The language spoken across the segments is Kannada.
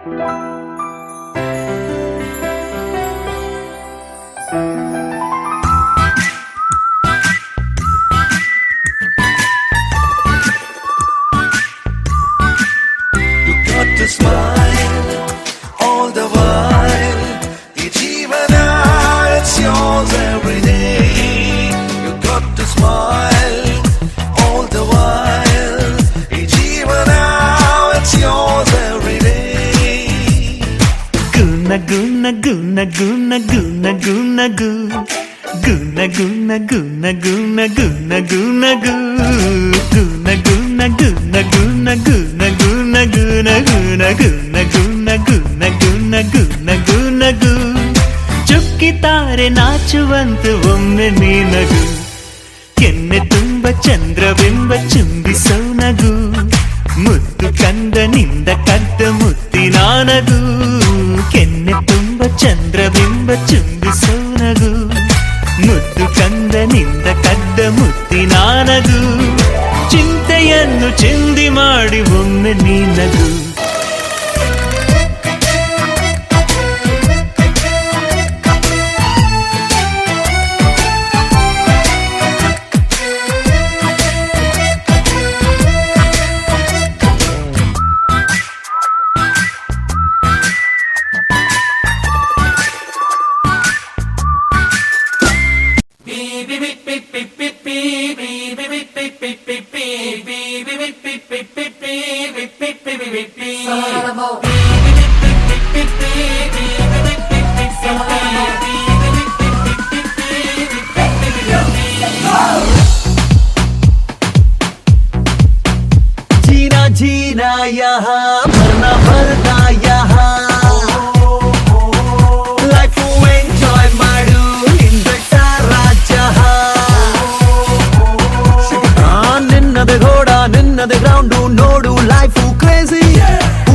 To smile all the while, ಈ ಜೀವನ it's yours every day. You got to smile all the while, ಈ ಜೀವನ it's yours every day. Guna guna guna guna guna guna gu, guna guna guna guna guna guna gu, guna guna guna guna guna guna guna guna guna guna guna guna guna guna gu. ಚುಕ್ಕಿ ತಾರೆ ನಾಚುವಂತೆ ಒಮ್ಮೆ ನೀನಗು, ಕೆನ್ನೆ ತುಂಬ ಚಂದ್ರಬಿಂಬ ಚುಂಬಿಸೋ ನಗು, ಮುದ್ದು ಕಂದನಿಂದ ಕದ್ದ ಮುತ್ತಿನ ನಗು, ಕೆನ್ನೆ ತುಂಬ ಚಂದ್ರಬಿಂಬ ಚುಂಬಿಸೋ ನಗು, ಮುದ್ದು ಕಂದನಿಂದ ಕದ್ದ ಮುತ್ತಿನ ನಗು, ಚಿಂತೆಯನ್ನು ಚಿಂದಿ ಮಾಡಿ ಒಮ್ಮೆ ನೀನಗು. जीना जीना यहाँ मरना मरना यहाँ, ಲೈಫ್ ಎಂಜಾಯ್ ಮಾಡು ನಿಂದ ಸಾರಾ ಜಹಾನ್. ನಿನ್ನದೆ ಘೋಡ ನಿನ್ನದೆ ಗ್ರೌಂಡು ನೋಡು ಲೈಫು ಕ್ರೇಜಿ,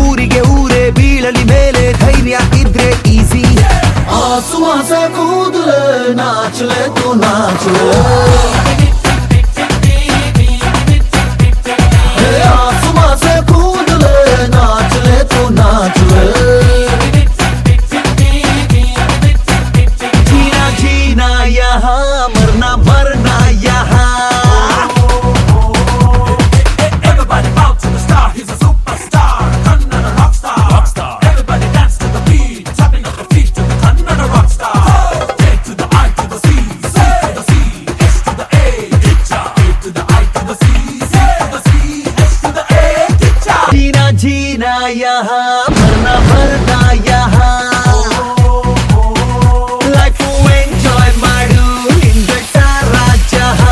ಊರಿಗೆ ಊರೇ ಬೀಳಲಿ ಮೇಲೆ ಧೈರ್ಯ ಇದ್ರೆ ಈಸಿ. ಆಸುವಾಸ ಕೂದಲು ನಾಚಲೆ ತು ನಾಚಲೆ, ಆಸುವಾಸ ಕೂದಲು ನಾಚಲೆ ತು ನಾಚಲೆ. जीना जीना यहाँ मरना मरना यहाँ. Everybody bow to the star, he's a superstar, Kannada rockstar. Everybody dance to the beat, tapping up the feet to the Kannada rockstar. J to the I to the C, C to the C, S to the A, Gicha. A to the I to the C, C to the C, S to the A, Gicha. जीना जीना यहाँ मरना मरना यहाँ, ಲೈಫ್ ಎಂಜಾಯ್ ಮಾಡು ನಿಂದ ಸಾರಾ ಜಹಾನ್.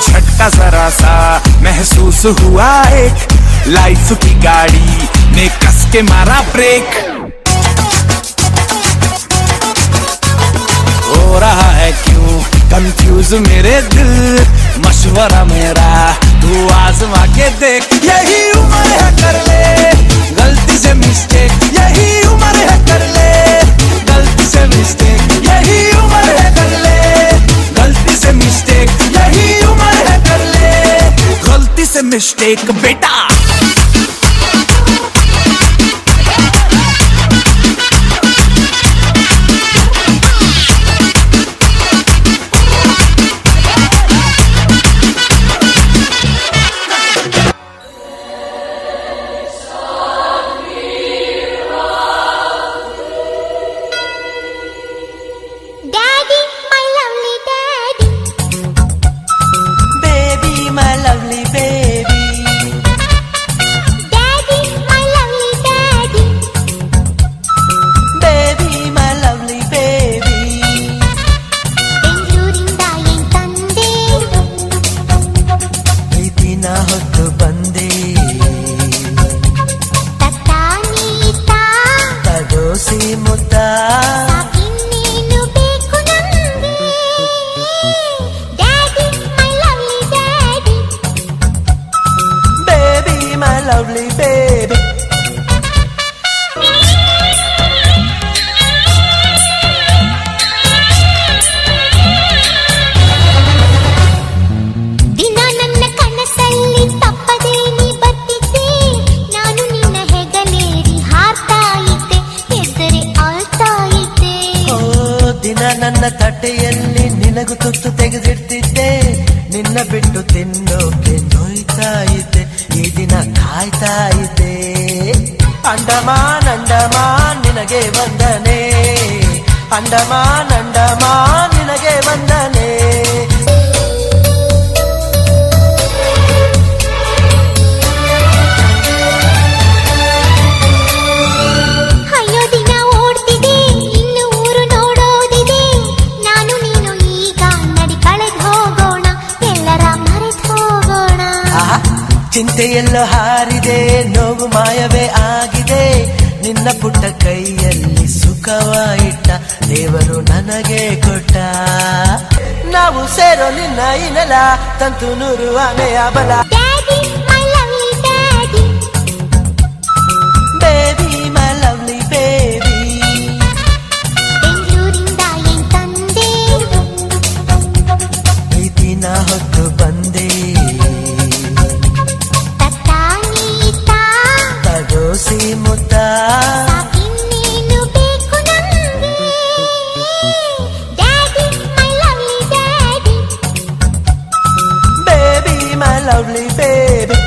झटका जरा सा महसूस हुआ एक, लाइफ की गाड़ी ने कस के मारा ब्रेक. हो रहा है क्यों कंफ्यूज मेरे दिल, मशवरा मेरा तू आजमा के देख. यही उम्र है कर ले गलती से मिस्टेक, यही उम्र है कर ले गलती से मिस्टेक, यही उम्र है कर ले गलती से मिस्टेक, यही उम्र है कर ले गलती से मिस्टेक बेटा. Daddy, my lovely daddy. Baby, my lovely baby. ನಿನಗೂ ತುತ್ತು ತೆಗೆದಿಡ್ತಿದ್ದೆ, ನಿನ್ನ ಬಿಟ್ಟು ತಿನ್ನೋಕೆ ನೋಯ್ತಾ ಇದ್ದೆ, ಈ ದಿನ ಕಾಯ್ತಾ ಇದ್ದೆ. ಅಂಡಮಾನ್ ಅಂಡಮಾನ್ ನಿನಗೆ ವಂದನೆ, ಅಂಡಮಾನ್ ಅಂಡಮಾನ್ ನಿನಗೆ ವಂದನೆ. ಅಯ್ಯೋ ದಿನ ಓಡ್ತಿದೆ, ಇನ್ನು ಊರು ನೋಡೋದಿದೆ, ನಾನು ನೀನು ಈಗ ನಡಿ ಕಳೆದು ಹೋಗೋಣ, ಎಲ್ಲರ ಮರೆತು ಹೋಗೋಣ. ಆಹಾ, ಚಿಂತೆಯೆಲ್ಲೋ ಹಾರಿದೆ, ನೋವು ಮಾಯವೇ ಆಗಿದೆ, ನಿನ್ನ ಪುಟ್ಟ ಕೈಯಲ್ಲಿ ಸುಖವ ಇಟ್ಟ ದೇವರು ನನಗೆ ಕೊಟ್ಟ. ನಾವು ಸೇರೋ ನಿನ್ನ ಈ ನೆಲ ತಂತು ನೂರು ಆನೆಯ ಬಲ. Daddy my lovely daddy, baby my lovely baby, ಬೆಂಗಳೂರಿಂದ ಏನ್ ತಂದೆ, ಈ ದಿನ ಹೊತ್ತು ಬಂದೆ, ತಟ್ಟಾನೀತ ತಗೋಸಿ ಮುತ್ತ. ಸಾಕಿನ್ನೇನು ಬೇಕು ನಮ್ಗೆ. Daddy my lovely daddy, baby my lovely baby.